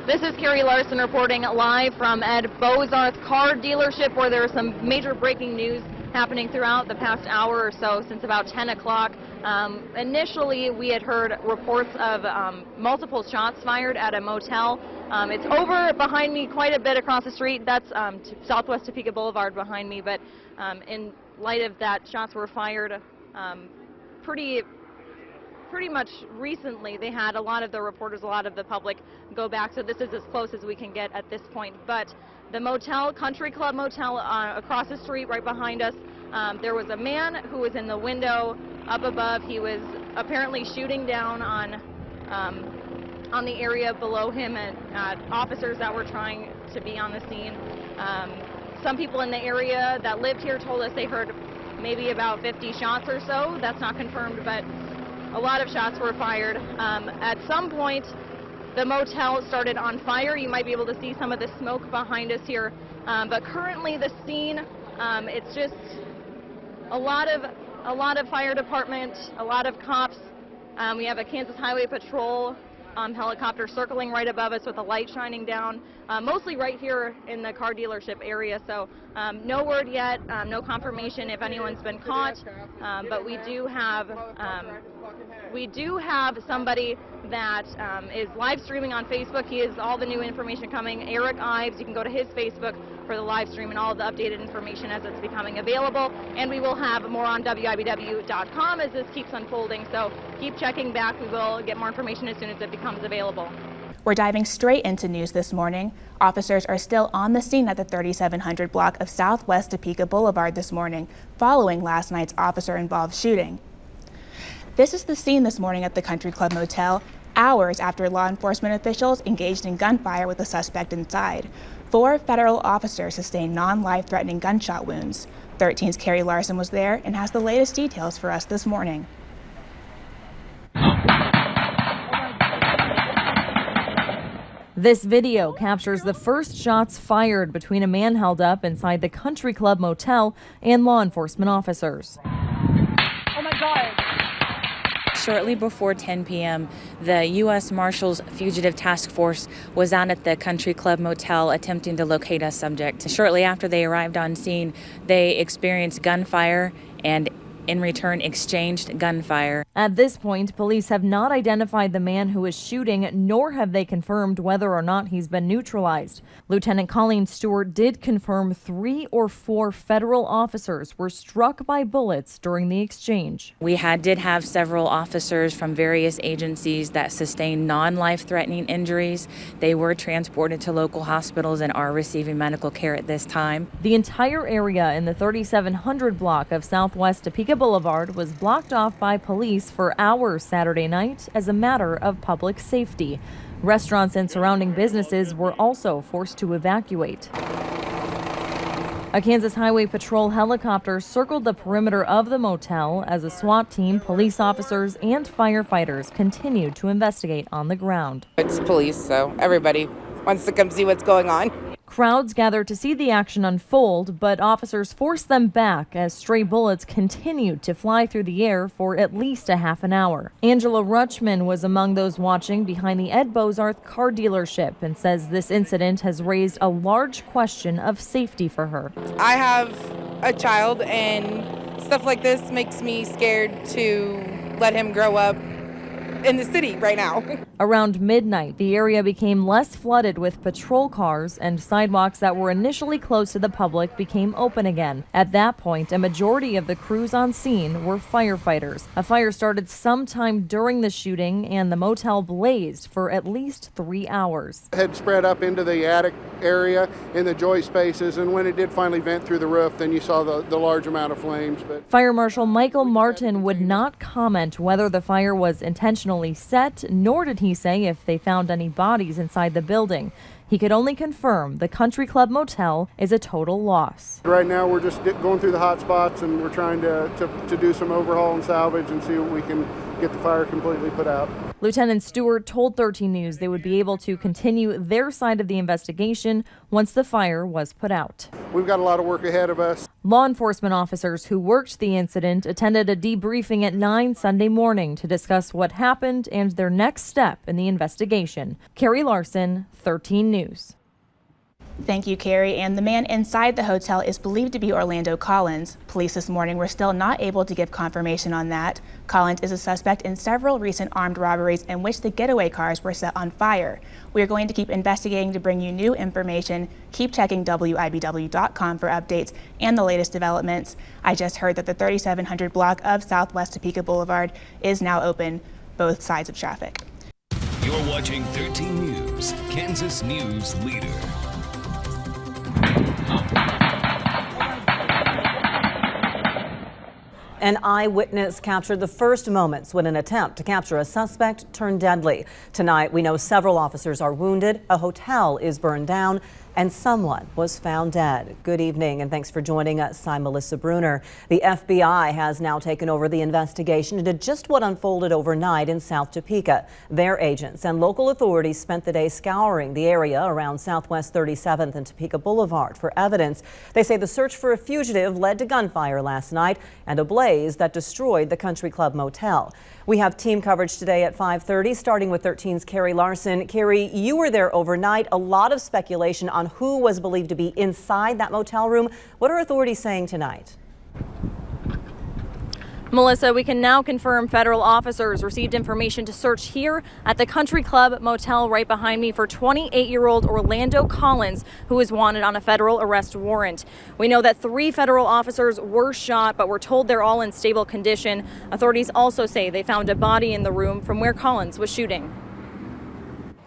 This is Carrie Larson reporting live from Ed Bozarth car dealership, where there is some major breaking news happening throughout the past hour or so, since about 10 o'clock. Initially, we had heard reports of multiple shots fired at a motel. It's over behind me quite a bit across the street. That's Southwest Topeka Boulevard behind me, but in light of that, shots were fired pretty much recently. They had a lot of the reporters, a lot of the public go back, so this is as close as we can get at this point. But the motel, Country Club Motel, across the street right behind us, there was a man who was in the window up above. He was apparently shooting down on the area below him at officers that were trying to be on the scene. Some people in the area that lived here told us they heard maybe about 50 shots or so. That's not confirmed, but a lot of shots were fired. At some point, the motel started on fire. You might be able to see some of the smoke behind us here. But currently, the scene, it's just a lot of fire department, a lot of cops. We have a Kansas Highway Patrol helicopter circling right above us with a light shining down, mostly right here in the car dealership area. So no word yet, no confirmation if anyone's been caught, but we do have somebody that is live streaming on Facebook. He has all the new information coming. Eric Ives, you can go to his Facebook for the live stream and all of the updated information as it's becoming available. And we will have more on WIBW.com as this keeps unfolding. So keep checking back. We will get more information as soon as it becomes available. We're diving straight into news this morning. Officers are still on the scene at the 3700 block of Southwest Topeka Boulevard this morning, following last night's officer-involved shooting. This is the scene this morning at the Country Club Motel, hours after law enforcement officials engaged in gunfire with a suspect inside. 4 federal officers sustained non-life-threatening gunshot wounds. 13's Carrie Larson was there and has the latest details for us this morning. This video captures the first shots fired between a man held up inside the Country Club Motel and law enforcement officers. Oh my God. Shortly before 10 p.m., the U.S. Marshals Fugitive Task Force was out at the Country Club Motel attempting to locate a subject. Shortly after they arrived on scene, they experienced gunfire and in return exchanged gunfire. At this point, police have not identified the man who is shooting, nor have they confirmed whether or not he's been neutralized. Lieutenant Colleen Stewart did confirm 3 or 4 federal officers were struck by bullets during the exchange. We did have several officers from various agencies that sustained non-life-threatening injuries. They were transported to local hospitals and are receiving medical care at this time. The entire area in the 3700 block of Southwest Topeka Boulevard was blocked off by police for hours Saturday night as a matter of public safety. Restaurants and surrounding businesses were also forced to evacuate. A Kansas Highway Patrol helicopter circled the perimeter of the motel as a SWAT team, police officers, and firefighters continued to investigate on the ground. It's police, so everybody wants to come see what's going on. Crowds gathered to see the action unfold, but officers forced them back as stray bullets continued to fly through the air for at least a half an hour. Angela Rutschman was among those watching behind the Ed Bozarth car dealership and says this incident has raised a large question of safety for her. I have a child, and stuff like this makes me scared to let him grow up in the city right now. Around midnight, the area became less flooded with patrol cars, and sidewalks that were initially closed to the public became open again. At that point, a majority of the crews on scene were firefighters. A fire started sometime during the shooting, and the motel blazed for at least 3 hours. It had spread up into the attic area in the joist spaces, and when it did finally vent through the roof, then you saw the large amount of flames. But Fire Marshal Michael Martin would not comment whether the fire was intentionally set, nor did he say if they found any bodies inside the building. He could only confirm the Country Club Motel is a total loss. right now we're just going through the hot spots, and we're trying to do some overhaul and salvage and see what we can get the fire completely put out. Lieutenant Stewart told 13 News they would be able to continue their side of the investigation once the fire was put out. We've got a lot of work ahead of us. Law enforcement officers who worked the incident attended a debriefing at 9 Sunday morning to discuss what happened and their next step in the investigation. Carrie Larson, 13 News. Thank you, Carrie. And the man inside the hotel is believed to be Orlando Collins. Police this morning were still not able to give confirmation on that. Collins is a suspect in several recent armed robberies in which the getaway cars were set on fire. We are going to keep investigating to bring you new information. Keep checking WIBW.com for updates and the latest developments. I just heard that the 3700 block of Southwest Topeka Boulevard is now open, both sides of traffic. You're watching 13 News, Kansas News Leader. An eyewitness captured the first moments when an attempt to capture a suspect turned deadly. Tonight, we know several officers are wounded, a hotel is burned down, and someone was found dead. Good evening, and thanks for joining us. I'm Melissa Bruner. The FBI has now taken over the investigation into just what unfolded overnight in South Topeka. Their agents and local authorities spent the day scouring the area around Southwest 37th and Topeka Boulevard for evidence. They say the search for a fugitive led to gunfire last night and a blaze that destroyed the Country Club Motel. We have team coverage today at 5:30, starting with 13's Carrie Larson. Carrie, you were there overnight. A lot of speculation on who was believed to be inside that motel room. What are authorities saying tonight? Melissa, we can now confirm federal officers received information to search here at the Country Club Motel right behind me for 28-year-old Orlando Collins, who is wanted on a federal arrest warrant. We know that 3 federal officers were shot, but we're told they're all in stable condition. Authorities also say they found a body in the room from where Collins was shooting.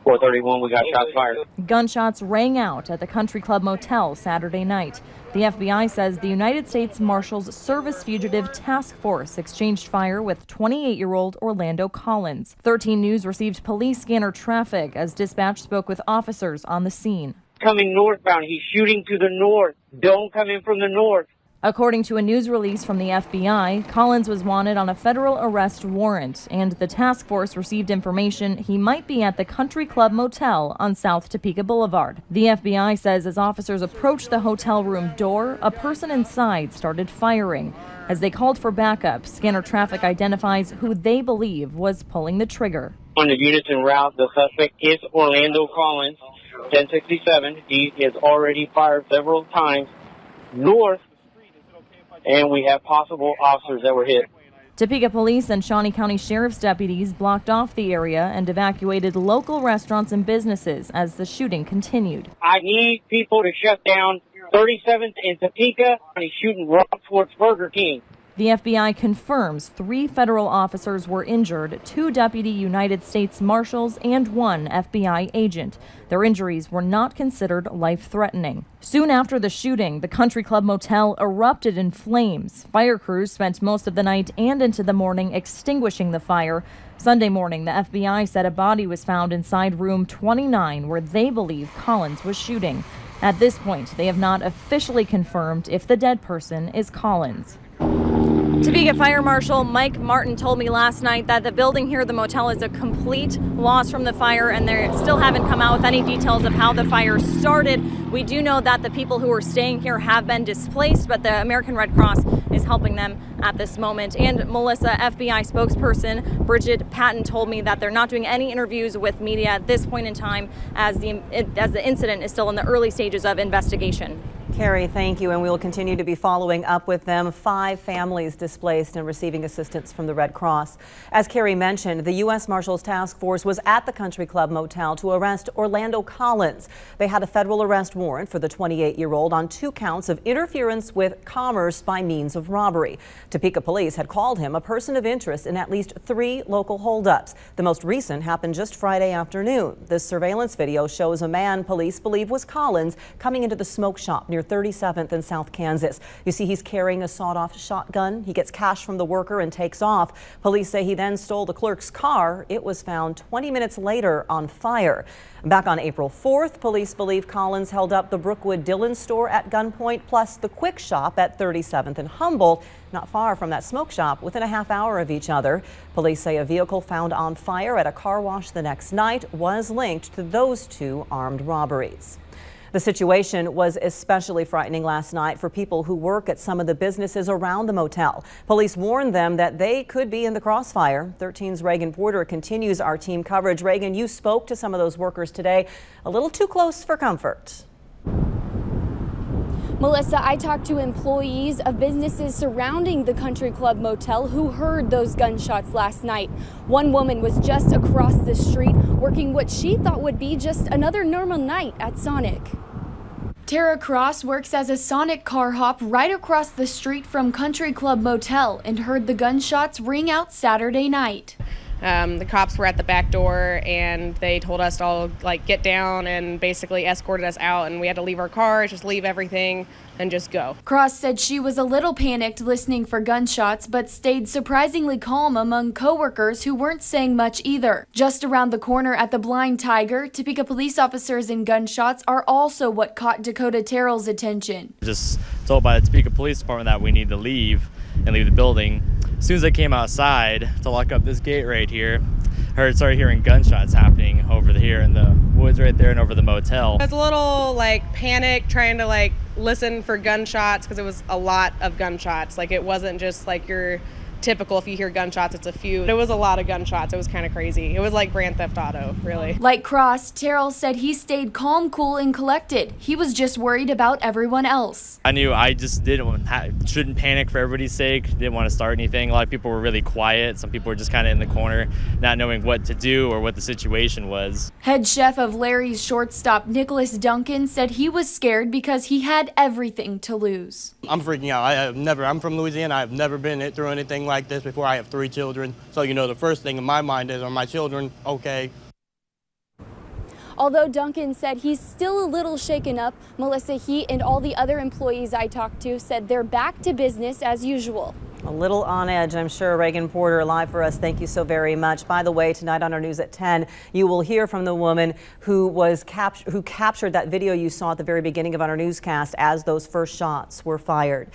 431, we got shots fired. Gunshots rang out at the Country Club Motel Saturday night. The FBI says the United States Marshals Service Fugitive Task Force exchanged fire with 28-year-old Orlando Collins. 13 News received police scanner traffic as dispatch spoke with officers on the scene. Coming northbound, he's shooting to the north. Don't come in from the north. According to a news release from the FBI, Collins was wanted on a federal arrest warrant, and the task force received information he might be at the Country Club Motel on South Topeka Boulevard. The FBI says as officers approached the hotel room door, a person inside started firing. As they called for backup, scanner traffic identifies who they believe was pulling the trigger. On the units en route, the suspect is Orlando Collins, 1067. He has already fired several times north, and we have possible officers that were hit. Topeka Police and Shawnee County Sheriff's deputies blocked off the area and evacuated local restaurants and businesses as the shooting continued. I need people to shut down 37th and Topeka, and he's shooting right towards Burger King. The FBI confirms 3 federal officers were injured, 2 deputy United States Marshals and 1 FBI agent. Their injuries were not considered life-threatening. Soon after the shooting, the Country Club Motel erupted in flames. Fire crews spent most of the night and into the morning extinguishing the fire. Sunday morning, the FBI said a body was found inside room 29 where they believe Collins was shooting. At this point, they have not officially confirmed if the dead person is Collins. Topeka Fire Marshal Mike Martin told me last night that the building here, the motel, is a complete loss from the fire, and they still haven't come out with any details of how the fire started. We do know that the people who are staying here have been displaced, but the American Red Cross is helping them at this moment. And Melissa, FBI spokesperson Bridget Patton told me that they're not doing any interviews with media at this point in time as the incident is still in the early stages of investigation. Carrie, thank you, and we will continue to be following up with them. 5 families displaced and receiving assistance from the Red Cross. As Carrie mentioned, the U.S. Marshals Task Force was at the Country Club Motel to arrest Orlando Collins. They had a federal arrest warrant for the 28-year-old on 2 counts of interference with commerce by means of robbery. Topeka police had called him a person of interest in at least 3 local holdups. The most recent happened just Friday afternoon. This surveillance video shows a man police believe was Collins coming into the smoke shop near near 37th and South Kansas. You see, he's carrying a sawed-off shotgun. He gets cash from the worker and takes off. Police say he then stole the clerk's car. It was found 20 minutes later on fire. Back on April 4th, police believe Collins held up the Brookwood Dillon store at gunpoint, plus the Quick Shop at 37th and Humboldt, not far from that smoke shop, within a half hour of each other. Police say a vehicle found on fire at a car wash the next night was linked to those two armed robberies. The situation was especially frightening last night for people who work at some of the businesses around the motel. Police warned them that they could be in the crossfire. 13's Reagan Porter continues our team coverage. Reagan, you spoke to some of those workers today. A little too close for comfort. Melissa, I talked to employees of businesses surrounding the Country Club Motel who heard those gunshots last night. One woman was just across the street working what she thought would be just another normal night at Sonic. Tara Cross works as a Sonic car hop right across the street from Country Club Motel and heard the gunshots ring out Saturday night. The cops were at the back door and they told us to all get down and basically escorted us out, and we had to leave our cars, just leave everything and just go. Cross said she was a little panicked listening for gunshots, but stayed surprisingly calm among coworkers who weren't saying much either. Just around the corner at the Blind Tiger, Topeka police officers and gunshots are also what caught Dakota Terrell's attention. Just told by the Topeka Police Department that we need to leave the building. As soon as I came outside to lock up this gate right here, started hearing gunshots happening over here in the woods right there and over the motel. I was a little panicked trying to listen for gunshots because it was a lot of gunshots. It wasn't just your typical, if you hear gunshots, it's a few. It was a lot of gunshots. It was kind of crazy. It was like Grand Theft Auto, really. Like Cross, Terrell said he stayed calm, cool, and collected. He was just worried about everyone else. I knew I just shouldn't panic for everybody's sake. Didn't want to start anything. A lot of people were really quiet. Some people were just kind of in the corner, not knowing what to do or what the situation was. Head chef of Larry's Shortstop, Nicholas Duncan, said he was scared because he had everything to lose. I'm freaking out. I'm from Louisiana. I've never been through anything like this before. I have 3 children. So, the first thing in my mind is, are my children okay? Although Duncan said he's still a little shaken up, Melissa, he and all the other employees I talked to said they're back to business as usual. A little on edge, I'm sure. Reagan Porter live for us. Thank you so very much. By the way, tonight on our news at 10, you will hear from the woman who captured that video you saw at the very beginning of our newscast as those first shots were fired.